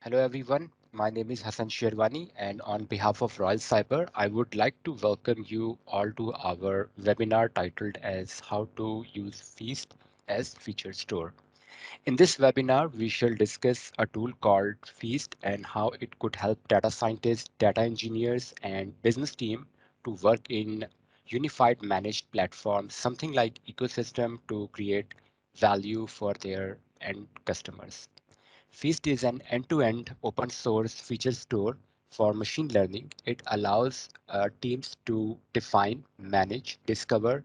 Hello everyone, my name is Hassan Sherwani and on behalf of Royal Cyber, I would like to welcome you all to our webinar titled as How to Use Feast as Feature Store. In this webinar, we shall discuss a tool called Feast and how it could help data scientists, data engineers, and business team to work in unified managed platforms, something like ecosystem to create value for their end customers. Feast is an end-to-end open source feature store for machine learning. It allows teams to define, manage, discover,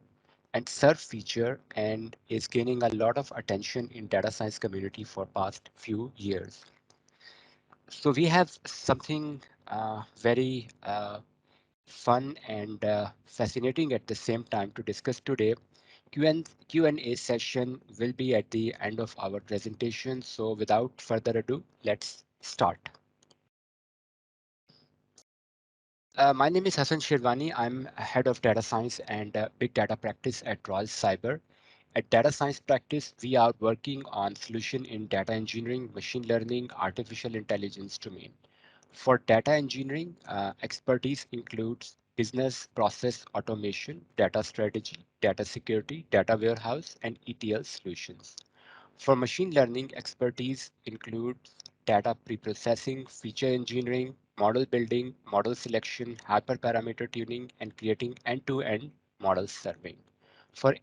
and serve feature and is gaining a lot of attention in data science community for past few years. So we have something very fun and fascinating at the same time to discuss today. Q&A session will be at the end of our presentation. So without further ado, let's start. My name is Hassan Shirwani. I'm head of data science and big data practice at Royal Cyber. At data science practice, we are working on solution in data engineering, machine learning, artificial intelligence domain. For data engineering, expertise includes business process automation, data strategy, data security, data warehouse, and ETL solutions. For machine learning, expertise includes data preprocessing, feature engineering, model building, model selection, hyperparameter tuning, and creating end-to-end model serving. For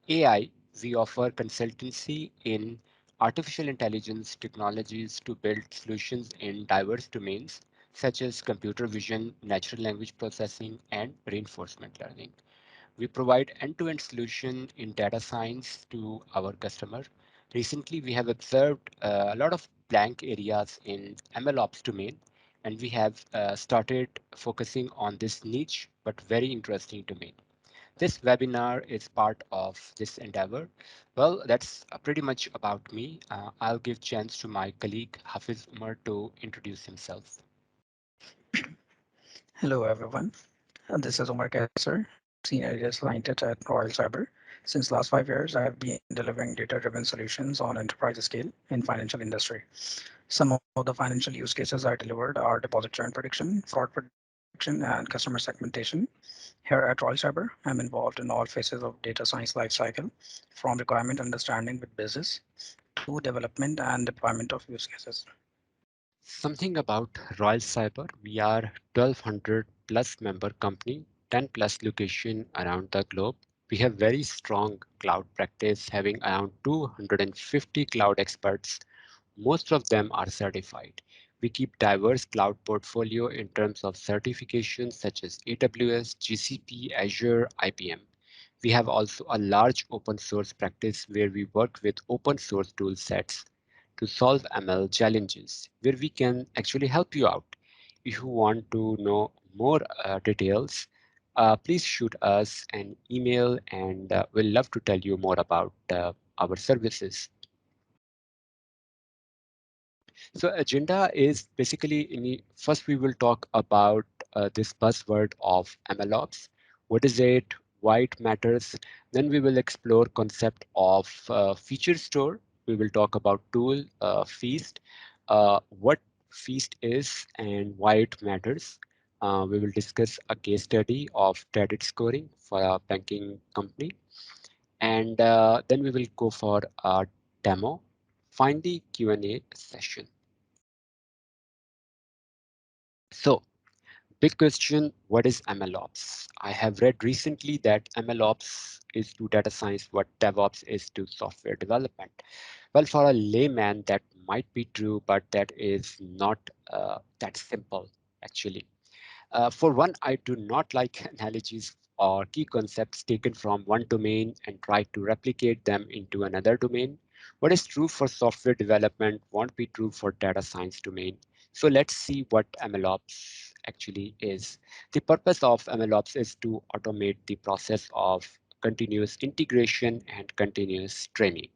AI, we offer consultancy in artificial intelligence technologies to build solutions in diverse domains such as computer vision, natural language processing, and reinforcement learning. We provide end-to-end solution in data science to our customer. Recently, we have observed a lot of blank areas in MLOps domain, and we have started focusing on this niche but very interesting domain. This webinar is part of this endeavor. Well, that's pretty much about me. I'll give chance to my colleague Hafiz Umar to introduce himself. Hello, everyone. This is Omar Kassar, Senior Data Scientist at Royal Cyber. Since last 5 years, I have been delivering data-driven solutions on enterprise scale in financial industry. Some of the financial use cases I delivered are deposit churn prediction, fraud prediction, and customer segmentation. Here at Royal Cyber, I'm involved in all phases of data science lifecycle, from requirement understanding with business to development and deployment of use cases. Something about Royal Cyber, we are 1200 plus member company, 10 plus location around the globe. We have very strong cloud practice having around 250 cloud experts. Most of them are certified. We keep diverse cloud portfolio in terms of certifications such as AWS, GCP, Azure, IBM. We have also a large open source practice where we work with open source tool sets to solve ML challenges, where we can actually help you out. If you want to know more details, please shoot us an email and we'll love to tell you more about our services. So agenda is basically, first we will talk about this buzzword of MLOps. What is it? Why it matters? Then we will explore concept of feature store. We will talk about tool Feast, what Feast is and why it matters. We will discuss a case study of credit scoring for a banking company. And then we will go for a demo. Finally, Q&A session. So, big question, what is MLOps? I have read recently that MLOps is to data science what DevOps is to software development. Well, for a layman, that might be true, but that is not that simple, actually. For one, I do not like analogies or key concepts taken from one domain and try to replicate them into another domain. What is true for software development won't be true for data science domain. So let's see what MLOps actually is. The purpose of MLOps is to automate the process of continuous integration and continuous training.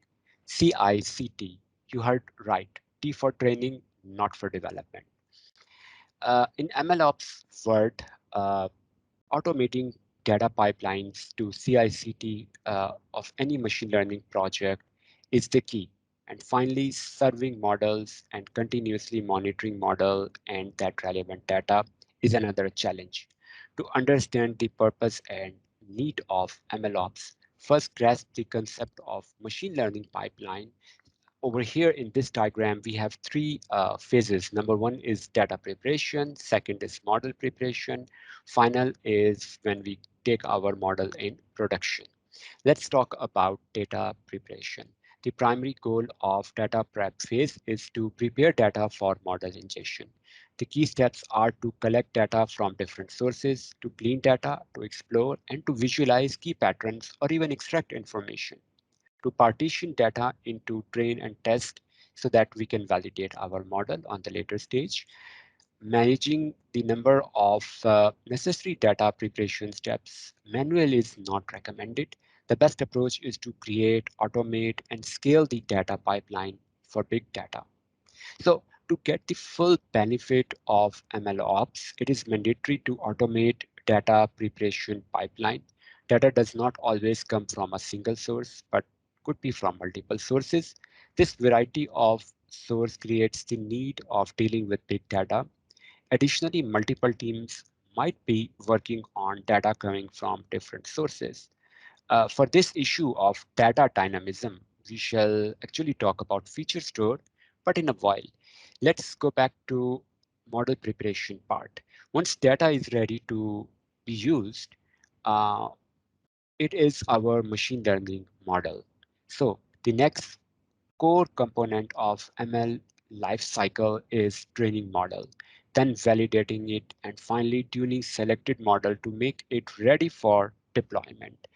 CI/CD, you heard right. T for training, not for development. In MLOps word, uh, automating data pipelines to CI/CD of any machine learning project is the key. And finally, serving models and continuously monitoring model and that relevant data is another challenge. To understand the purpose and need of MLOps, first grasp the concept of machine learning pipeline. Over here in this diagram, we have three phases. Number one is data preparation. Second is model preparation. Final is when we take our model in production. Let's talk about data preparation. The primary goal of data prep phase is to prepare data for model ingestion. The key steps are to collect data from different sources, to clean data, to explore, and to visualize key patterns or even extract information, to partition data into train and test so that we can validate our model on the later stage. Managing the number of necessary data preparation steps manually is not recommended. The best approach is to create, automate, and scale the data pipeline for big data. So to get the full benefit of MLOps, it is mandatory to automate data preparation pipeline. Data does not always come from a single source, but could be from multiple sources. This variety of source creates the need of dealing with big data. Additionally, multiple teams might be working on data coming from different sources. For this issue of data dynamism, we shall actually talk about feature store, but in a while. Let's go back to model preparation part. Once data is ready to be used, uh, it is our machine learning model. So the next core component of ML lifecycle is training model, then validating it, and finally tuning selected model to make it ready for deployment.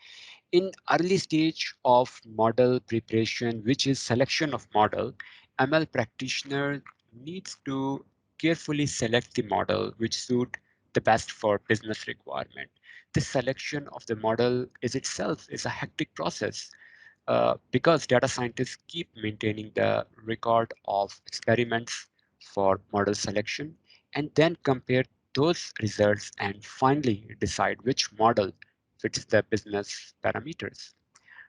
In early stage of model preparation, which is selection of model, ML practitioner needs to carefully select the model which suit the best for business requirement. The selection of the model is itself is a hectic process because data scientists keep maintaining the record of experiments for model selection and then compare those results and finally decide which model fits the business parameters.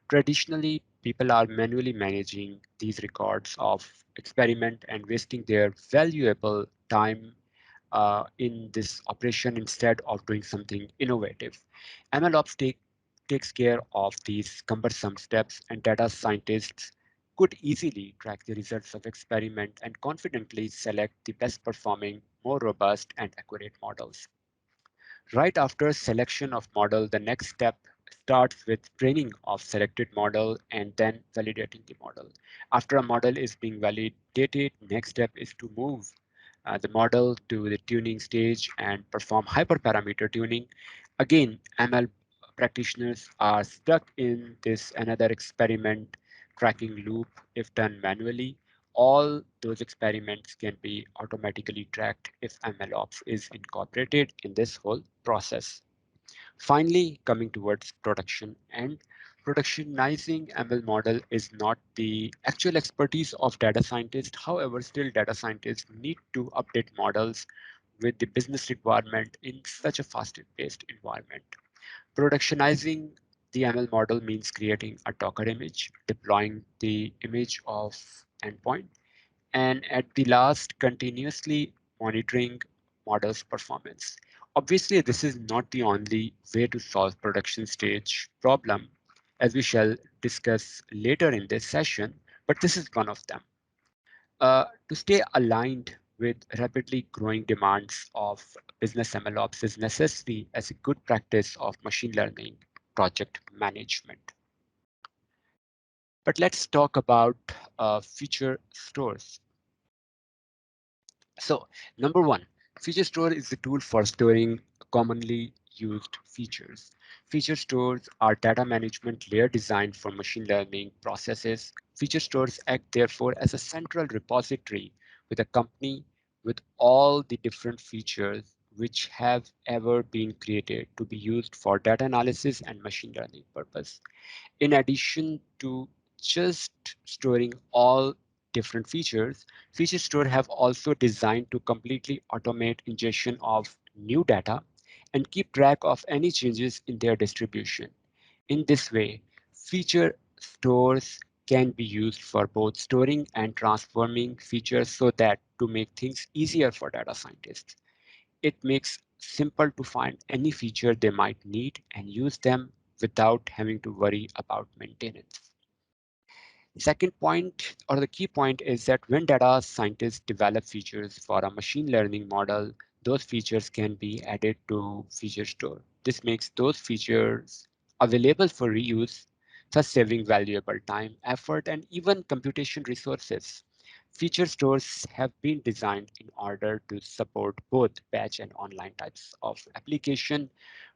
Traditionally, people are manually managing these records of experiment and wasting their valuable time in this operation instead of doing something innovative. MLOps takes care of these cumbersome steps, and data scientists could easily track the results of experiment and confidently select the best performing, more robust and accurate models. Right after selection of model, the next step starts with training of selected model and then validating the model. After a model is being validated, next step is to move the model to the tuning stage and perform hyperparameter tuning. Again, ML practitioners are stuck in this another experiment tracking loop if done manually. All those experiments can be automatically tracked if MLOps is incorporated in this whole process. Finally, coming towards production and productionizing ML model is not the actual expertise of data scientists. However, still data scientists need to update models with the business requirement in such a fast-paced environment. Productionizing the ML model means creating a Docker image, deploying the image of endpoint, and at the last, continuously monitoring model's performance. Obviously, this is not the only way to solve production stage problem, as we shall discuss later in this session, but this is one of them. To stay aligned with rapidly growing demands of business MLOps is necessary as a good practice of machine learning project management. But let's talk about feature stores. So number one, feature store is the tool for storing commonly used features. Feature stores are data management layer designed for machine learning processes. Feature stores act therefore as a central repository with a company with all the different features which have ever been created to be used for data analysis and machine learning purpose. In addition to just storing all different features, feature store have also designed to completely automate ingestion of new data and keep track of any changes in their distribution. In this way, feature stores can be used for both storing and transforming features so that to make things easier for data scientists. It makes simple to find any feature they might need and use them without having to worry about maintenance. Second point, or the key point, is that when data scientists develop features for a machine learning model, those features can be added to feature store. This makes those features available for reuse, thus saving valuable time, effort, and even computation resources. Feature stores have been designed in order to support both batch and online types of application.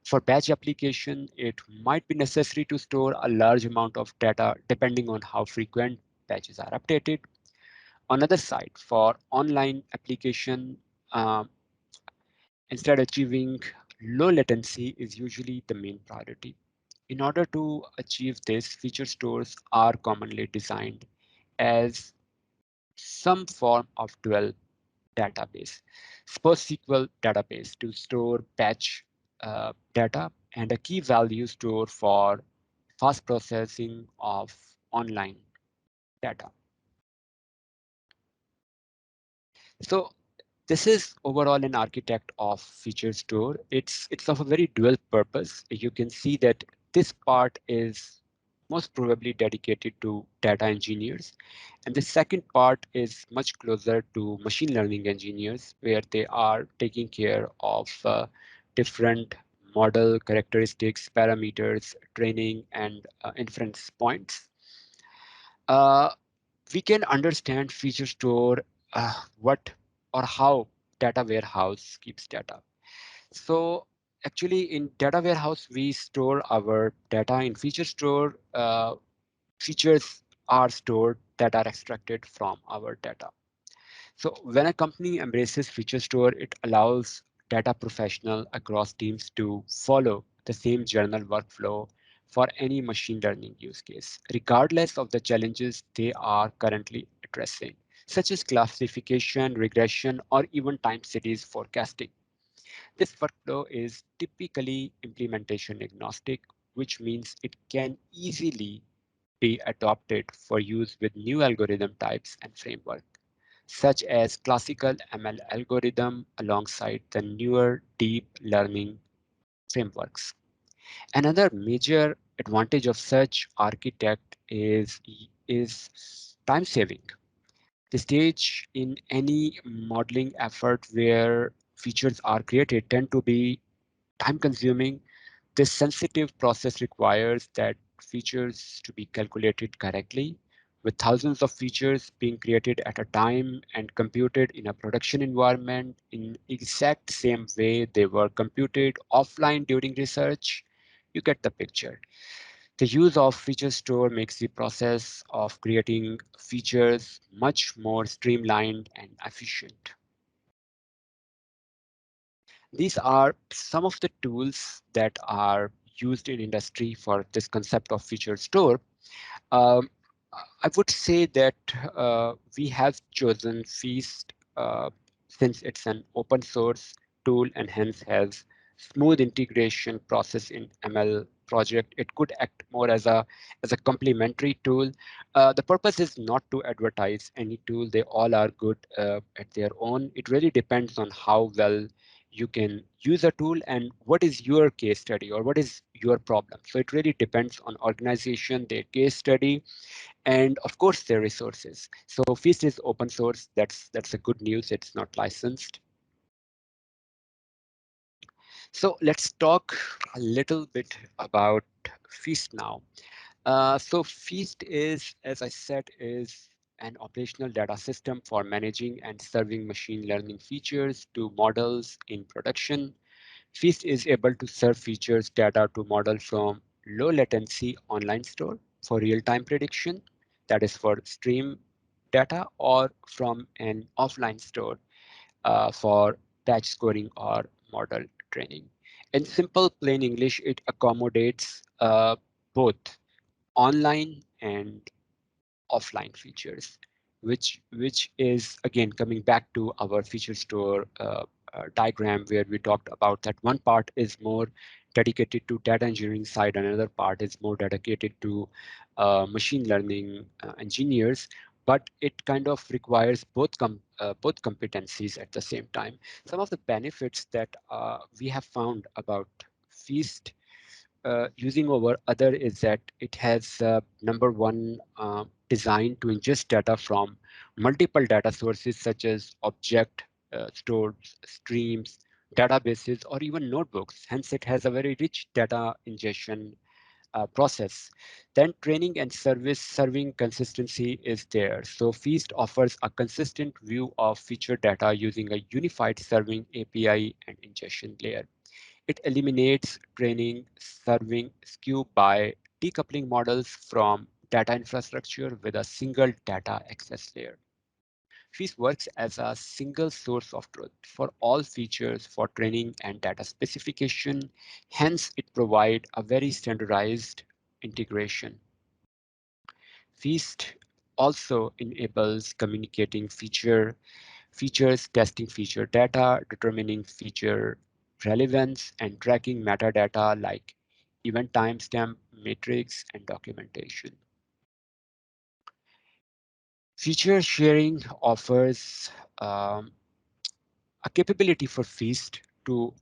For batch application, it might be necessary to store a large amount of data depending on how frequent batches are updated. On the other side, for online application, um, instead achieving low latency is usually the main priority. In order to achieve this, feature stores are commonly designed as some form of dual database, PostSQL database to store batch data and a key value store for fast processing of online data. So this is overall an architect of feature store. It's of a very dual purpose. You can see that this part is most probably dedicated to data engineers. And the second part is much closer to machine learning engineers, where they are taking care of different model characteristics, parameters, training, and inference points. Uh, we can understand feature store, what or how data warehouse keeps data. So actually in data warehouse, we store our data. In feature store, features are stored that are extracted from our data. So when a company embraces feature store, it allows data professional across teams to follow the same journal workflow for any machine learning use case, regardless of the challenges they are currently addressing, such as classification, regression, or even time series forecasting. This workflow is typically implementation agnostic, which means it can easily be adopted for use with new algorithm types and framework, such as classical ML algorithm alongside the newer deep learning frameworks. Another major advantage of such architect is time saving. The stage in any modeling effort where features are created tend to be time consuming. This sensitive process requires that features to be calculated correctly, with thousands of features being created at a time and computed in a production environment in exact same way they were computed offline during research. You get the picture. The use of feature store makes the process of creating features much more streamlined and efficient. These are some of the tools that are used in industry for this concept of feature store. Um, I would say that we have chosen Feast since it's an open source tool and hence has smooth integration process in ML project. It could act more as a complementary tool. The purpose is not to advertise any tool. They all are good at their own. It really depends on how well you can use a tool and what is your case study or what is your problem. So it really depends on organization, their case study, and of course their resources. So Feast is open source. That's a good news. It's not licensed. So let's talk a little bit about Feast now. So Feast is, as I said, is an operational data system for managing and serving machine learning features to models in production. Feast is able to serve features data to model from low latency online store for real-time prediction, that is for stream data, or from an offline store for batch scoring or model training. In simple plain English, it accommodates both online and offline features, which is again coming back to our feature store diagram where we talked about that one part is more dedicated to data engineering side, and another part is more dedicated to machine learning engineers. But it kind of requires both competencies at the same time. Some of the benefits that we have found about Feast using over other is that it has number one designed to ingest data from multiple data sources such as object stores, streams, databases, or even notebooks. Hence, it has a very rich data ingestion process. Then training and service serving consistency is there. So Feast offers a consistent view of feature data using a unified serving API and ingestion layer. It eliminates training serving skew by decoupling models from data infrastructure with a single data access layer. Feast works as a single source of truth for all features for training and data specification. Hence, it provides a very standardized integration. Feast also enables communicating features, testing feature data, determining feature relevance, and tracking metadata like event timestamp, metrics, and documentation. Feature sharing offers a capability for Feast to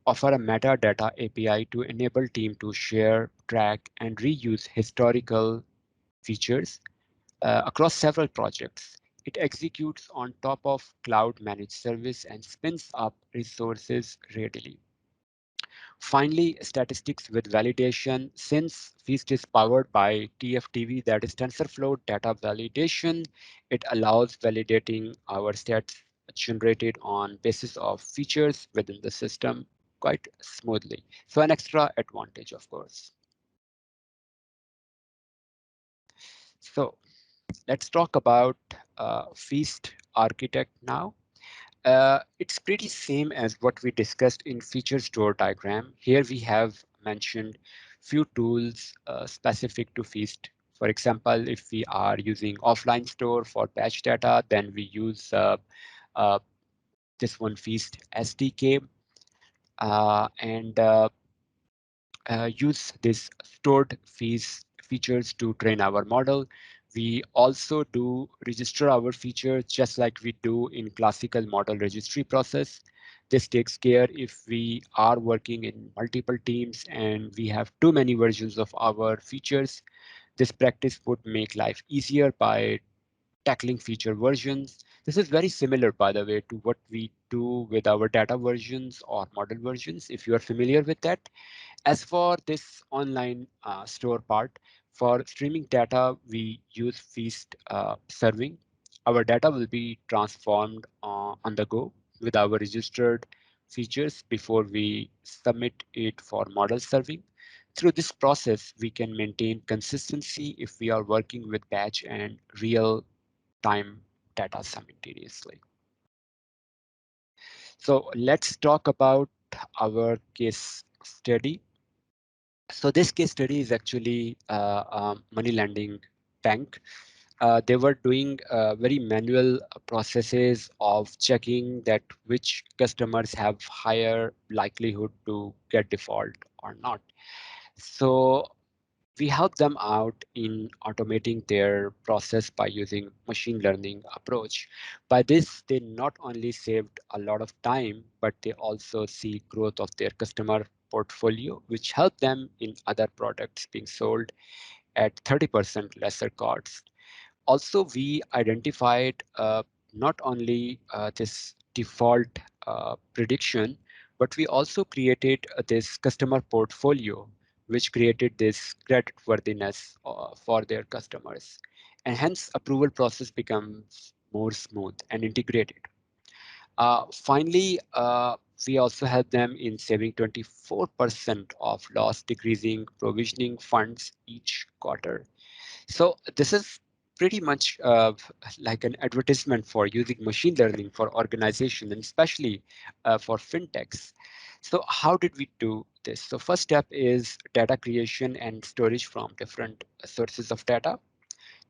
offer a metadata API to enable team to share, track, and reuse historical features across several projects. It executes on top of cloud managed service and spins up resources readily. Finally, statistics with validation. Since Feast is powered by TFTV, that is TensorFlow data validation, it allows validating our stats generated on basis of features within the system quite smoothly. So an extra advantage, of course. So let's talk about Feast architect now. It's pretty same as what we discussed in feature store diagram. Here we have mentioned few tools specific to Feast. For example, if we are using offline store for batch data, then we use uh, this one Feast SDK and use this stored features to train our model. We also do register our features just like we do in classical model registry process. This takes care if we are working in multiple teams and we have too many versions of our features. This practice would make life easier by tackling feature versions. This is very similar, by the way, to what we do with our data versions or model versions, if you are familiar with that. As for this online store part, for streaming data, we use Feast serving. Our data will be transformed on the go with our registered features before we submit it for model serving. Through this process, we can maintain consistency if we are working with batch and real time data simultaneously. So let's talk about our case study. So this case study is actually money lending bank. They were doing very manual processes of checking that which customers have higher likelihood to get default or not. So we help them out in automating their process by using machine learning approach. By this, they not only saved a lot of time, but they also see growth of their customer portfolio, which help them in other products being sold at 30% lesser cost. Also, we identified not only this default prediction, but we also created this customer portfolio, which created this creditworthiness for their customers. And hence, approval process becomes more smooth and integrated. Finally, we also help them in saving 24% of loss, decreasing provisioning funds each quarter. So this is pretty much like an advertisement for using machine learning for organization and especially for fintechs. So how did we do this? So first step is data creation and storage from different sources of data.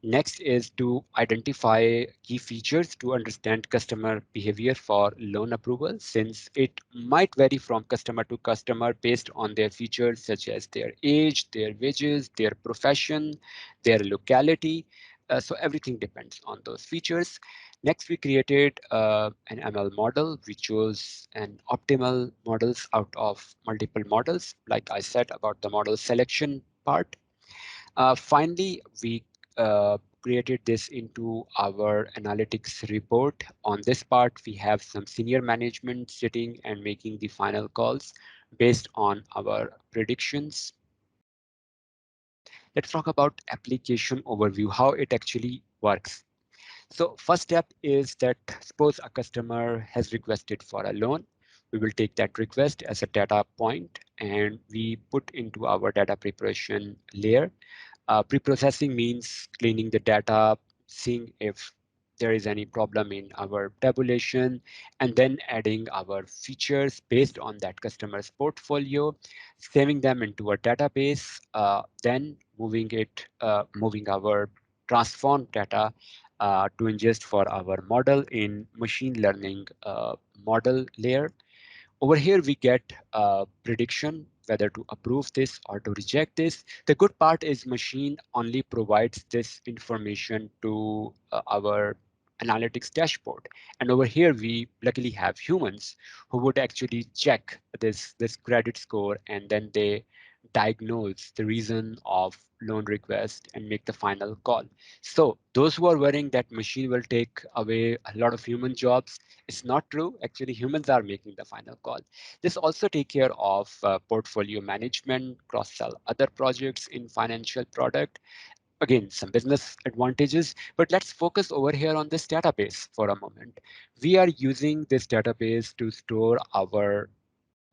Next is to identify key features to understand customer behavior for loan approval, since it might vary from customer to customer based on their features such as their age, their wages, their profession, their locality. So everything depends on those features. Next, we created an ML model. We chose an optimal models out of multiple models, like I said about the model selection part. Finally, we created this into our analytics report. On this part, we have some senior management sitting and making the final calls based on our predictions. Let's talk about application overview, how it actually works. So first step is that suppose a customer has requested for a loan. We will take that request as a data point and we put into our data preparation layer. Pre-processing means cleaning the data, seeing if there is any problem in our tabulation, and then adding our features based on that customer's portfolio, saving them into a database, then moving our transformed data to ingest for our model in machine learning model layer. Over here, we get a prediction whether to approve this or to reject this. The good part is machine only provides this information to our analytics dashboard. And over here, we luckily have humans who would actually check this credit score and then they diagnose the reason of loan request and make the final call. So those who are worrying that machine will take away a lot of human jobs, it's not true. Actually, humans are making the final call. This also take care of portfolio management, cross-sell other projects in financial product. Again, some business advantages, but let's focus over here on this database for a moment. We are using this database to store our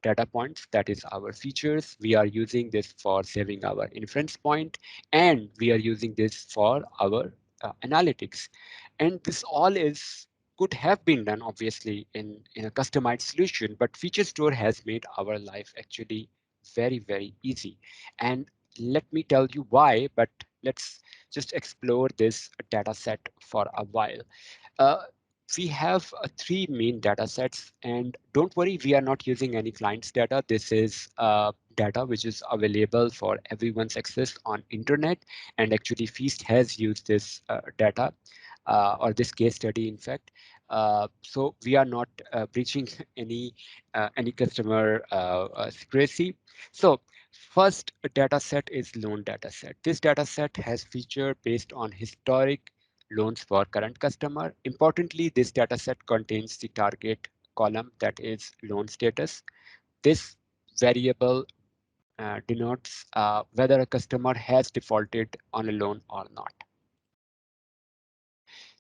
data points, that is our features. We are using this for saving our inference point, and we are using this for our analytics. And this all is could have been done obviously in a customized solution, but Feature Store has made our life actually very, very easy. And let me tell you why, but let's just explore this data set for a while. Uh, we have three main data sets, and don't worry, we are not using any client's data. This is data which is available for everyone's access on internet, and actually Feast has used this data or this case study, in fact. So we are not breaching any customer secrecy. So first data set is loan data set. This data set has feature based on historic loans for current customer. Importantly, this data set contains the target column, that is loan status. This variable denotes whether a customer has defaulted on a loan or not.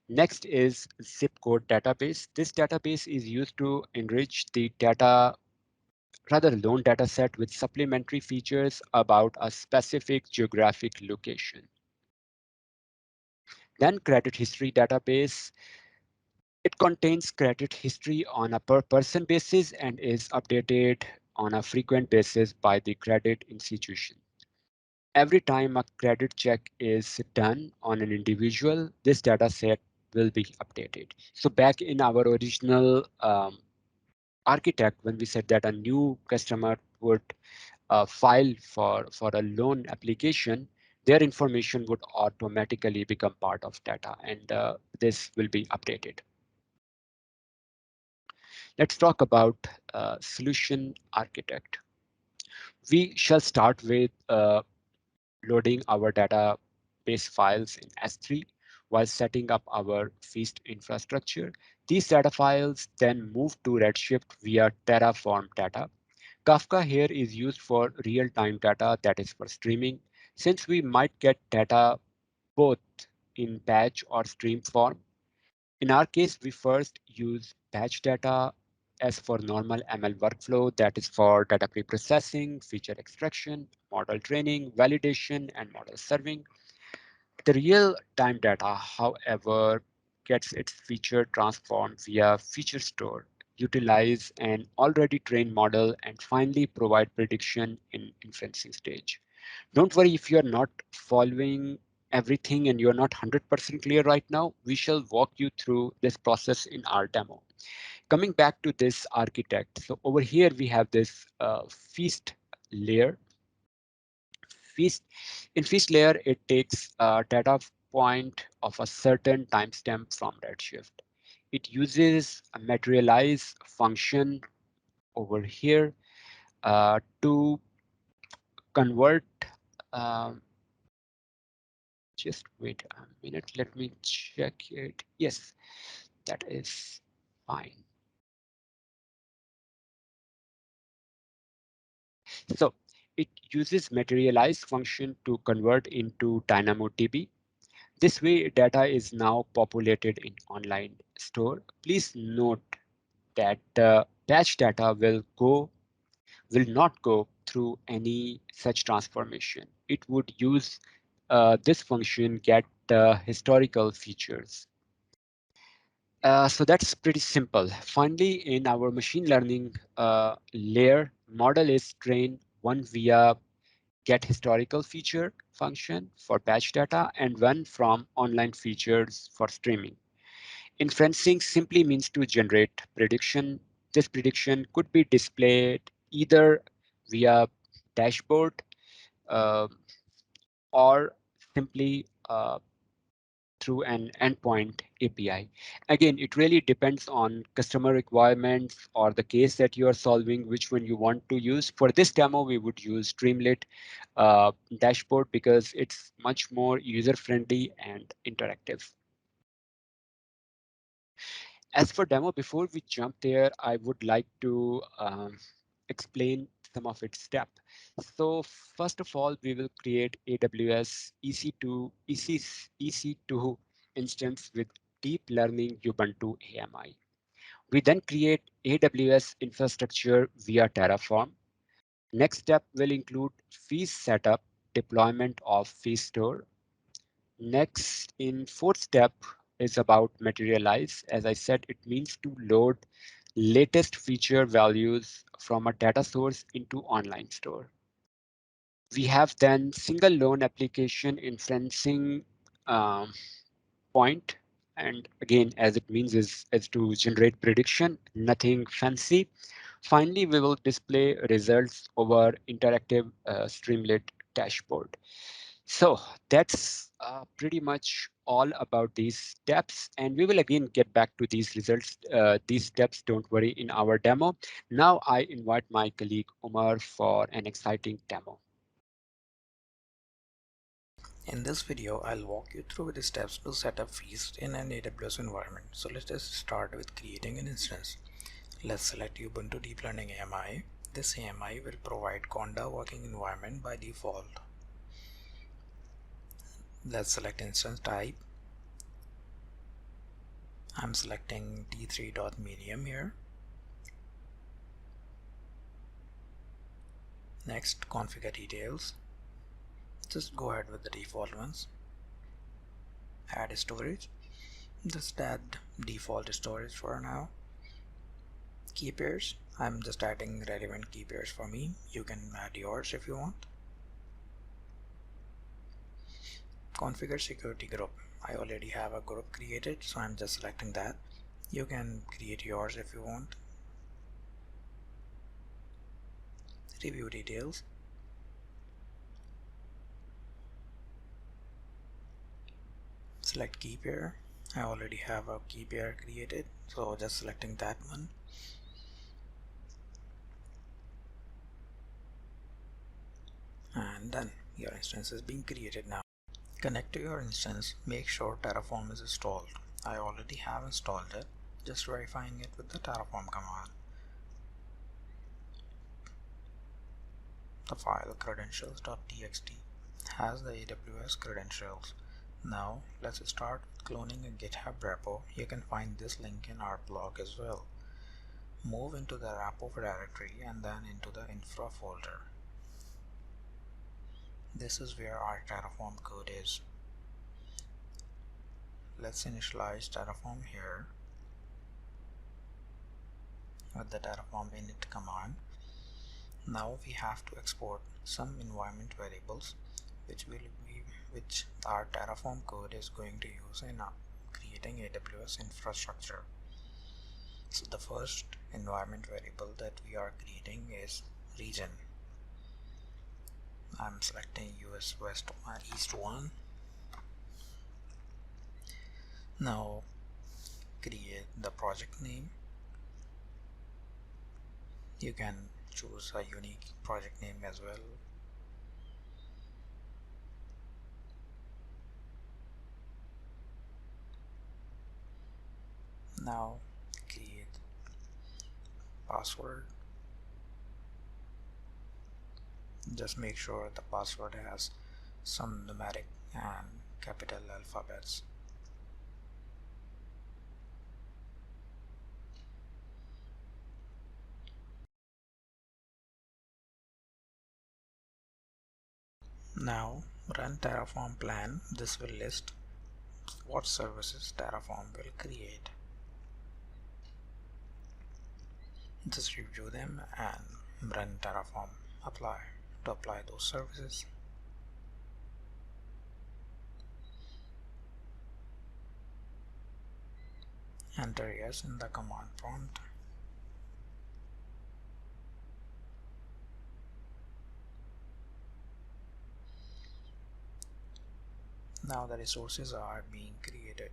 Next is zip code database. This database is used to enrich the data, rather loan data set with supplementary features about a specific geographic location. Then credit history database. It contains credit history on a per person basis and is updated on a frequent basis by the credit institution. Every time a credit check is done on an individual, this data set will be updated. So back in our original architect, when we said that a new customer would file for a loan application, their information would automatically become part of data, and this will be updated. Let's talk about solution architect. We shall start with loading our database files in S3 while setting up our Feast infrastructure. These data files then move to Redshift via Terraform data. Kafka here is used for real-time data, that is for streaming. Since we might get data both in batch or stream form, in our case, we first use batch data as for normal ML workflow, that is for data pre-processing, feature extraction, model training, validation, and model serving. The real-time data, however, gets its feature transformed via feature store, utilize an already trained model, and finally provide prediction in inferencing stage. Don't worry if you're not following everything and you're not 100% clear right now, we shall walk you through this process in our demo. Coming back to this architect, so over here we have this feast layer. Feast in feast layer, it takes a data point of a certain timestamp from Redshift. It uses a materialize function over here to convert. Um, just wait a minute. Let me check it. Yes, that is fine. So it uses materialize function to convert into DynamoDB. This way, data is now populated in online store. Please note that batch data will not go through any such transformation. It would use this function get historical features. So that's pretty simple. Finally, in our machine learning layer, model is trained one via get historical feature function for batch data and one from online features for streaming. Inferencing simply means to generate prediction. This prediction could be displayed either via dashboard uh, or simply through an endpoint API. Again, it really depends on customer requirements or the case that you are solving, which one you want to use. For this demo, we would use Streamlit dashboard because it's much more user-friendly and interactive. As for demo, before we jump there, I would like to explain some of its steps. So first of all, we will create AWS EC2 instance with deep learning Ubuntu AMI. We then create AWS infrastructure via Terraform. Next step will include feast setup, deployment of feast store. Next, in fourth step is about materialize. As I said, it means to load latest feature values from a data source into online store. We have then single loan application inferencing um, point. And again, as it means is to generate prediction, nothing fancy. Finally, we will display results over interactive Streamlit dashboard. So that's pretty much all about these steps. And we will again get back to these results, these steps, don't worry, in our demo. Now I invite my colleague Omar for an exciting demo. In this video, I'll walk you through the steps to set up Feast in an AWS environment. So let's just start with creating an instance. Let's select Ubuntu Deep Learning AMI. This AMI will provide Conda working environment by default. Let's select instance type. I'm selecting t3.medium here. Next, configure details. Just go ahead with the default ones. Add storage. Just add default storage for now. Key pairs. I'm just adding relevant key pairs for me. You can add yours if you want. Configure security group. I already have a group created, so I'm just selecting that. You can create yours if you want. Review details. Select key pair. I already have a key pair created, so just selecting that one. And done. Your instance is being created now. Connect to your instance. Make sure Terraform is installed. I already have installed it. Just verifying it with the Terraform command. The file credentials.txt has the AWS credentials. Now let's start cloning a GitHub repo. You can find this link in our blog as well. Move into the repo directory and then into the infra folder. This is where our Terraform code is. Let's initialize Terraform here with the Terraform init command. Now we have to export some environment variables which will which our Terraform code is going to use in creating AWS infrastructure. So the first environment variable that we are creating is region. I'm selecting US West East 1. Now create the project name. You can choose a unique project name as well. Now create password. Just make sure the password has some numeric and capital alphabets. Now run Terraform plan. This will list what services Terraform will create. Just review them and run Terraform apply to apply those services. Enter yes in the command prompt. Now the resources are being created.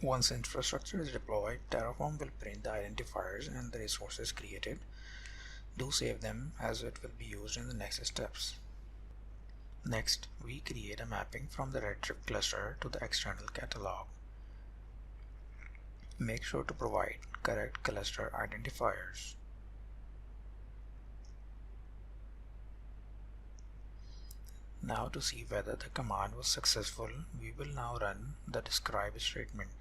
Once infrastructure is deployed, Terraform will print the identifiers and the resources created. Do save them as it will be used in the next steps. Next, we create a mapping from the Redshift cluster to the external catalog. Make sure to provide correct cluster identifiers. Now to see whether the command was successful, we will now run the describe statement.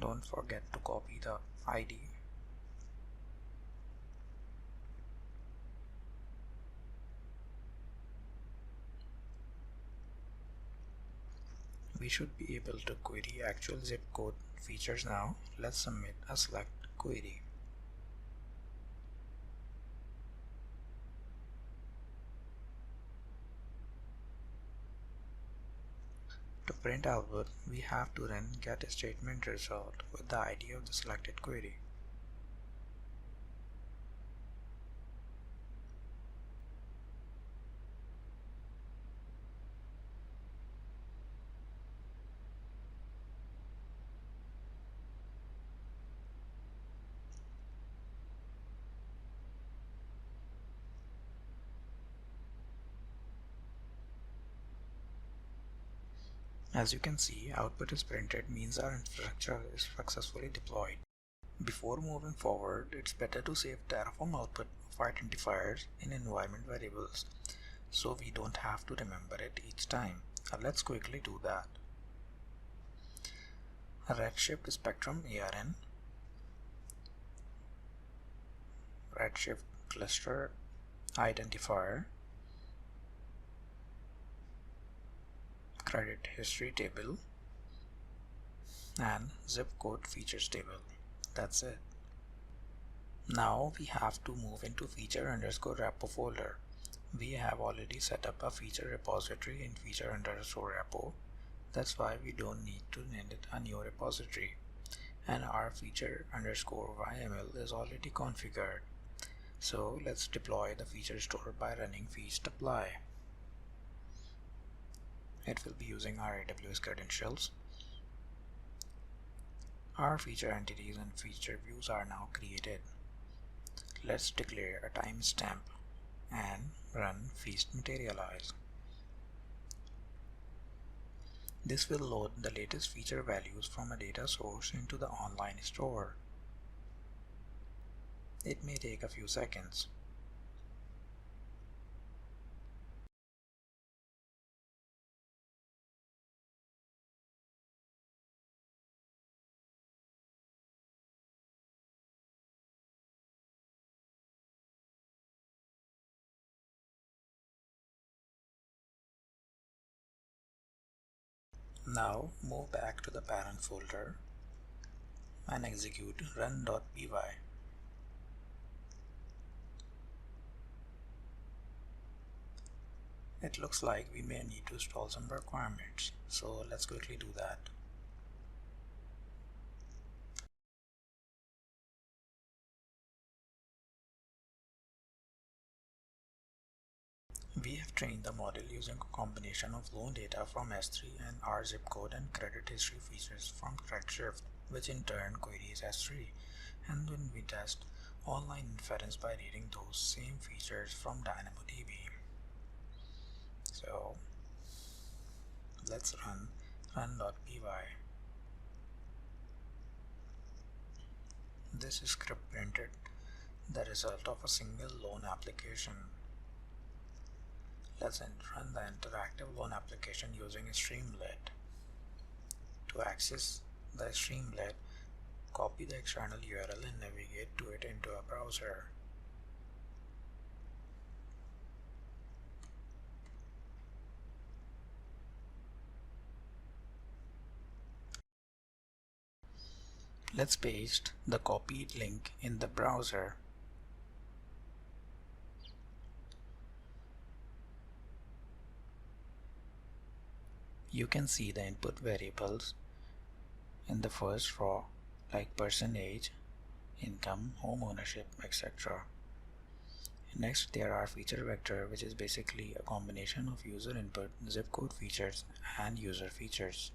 Don't forget to copy the ID. We should be able to query actual zip code features now. Let's submit a select query. To print output, we have to run getStatementResult with the ID of the selected query. As you can see, output is printed means our infrastructure is successfully deployed. Before moving forward, it's better to save Terraform output of identifiers in environment variables so we don't have to remember it each time. Let's quickly do that. Redshift Spectrum ARN, Redshift Cluster Identifier, Credit History Table, and Zip Code Features Table. That's it. Now we have to move into feature_repo folder. We have already set up a feature repository in feature_repo. That's why we don't need to name it a new repository. And our feature_yml is already configured. So let's deploy the feature store by running feast apply. It will be using our AWS credentials. Our feature entities and feature views are now created. Let's declare a timestamp and run feast materialize. This will load the latest feature values from a data source into the online store. It may take a few seconds. Now move back to the parent folder and execute run.py. It looks like we may need to install some requirements, so let's quickly do that. We have trained the model using a combination of loan data from S3 and our zip code and credit history features from Redshift, which in turn queries S3. And when we test online inference by reading those same features from DynamoDB. So let's run run.py. This script printed the result of a single loan application. Let's run the interactive loan application using Streamlit. To access the Streamlit, copy the external URL and navigate to it into a browser. Let's paste the copied link in the browser. You can see the input variables in the first row like person age, income, home ownership, etc. Next, there are feature vector, which is basically a combination of user input, zip code features, and user features.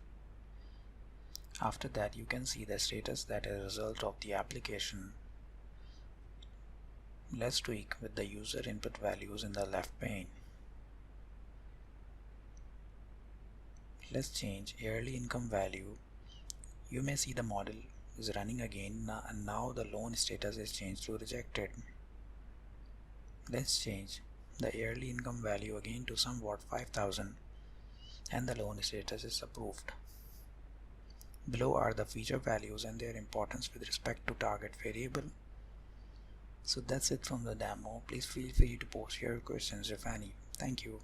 After that, you can see the status that is a result of the application. Let's tweak with the user input values in the left pane. Let's change yearly income value. You may see the model is running again and now the loan status is changed to rejected. Let's change the yearly income value again to somewhat 5,000 and the loan status is approved. Below are the feature values and their importance with respect to target variable. So that's it from the demo. Please feel free to post your questions if any. Thank you.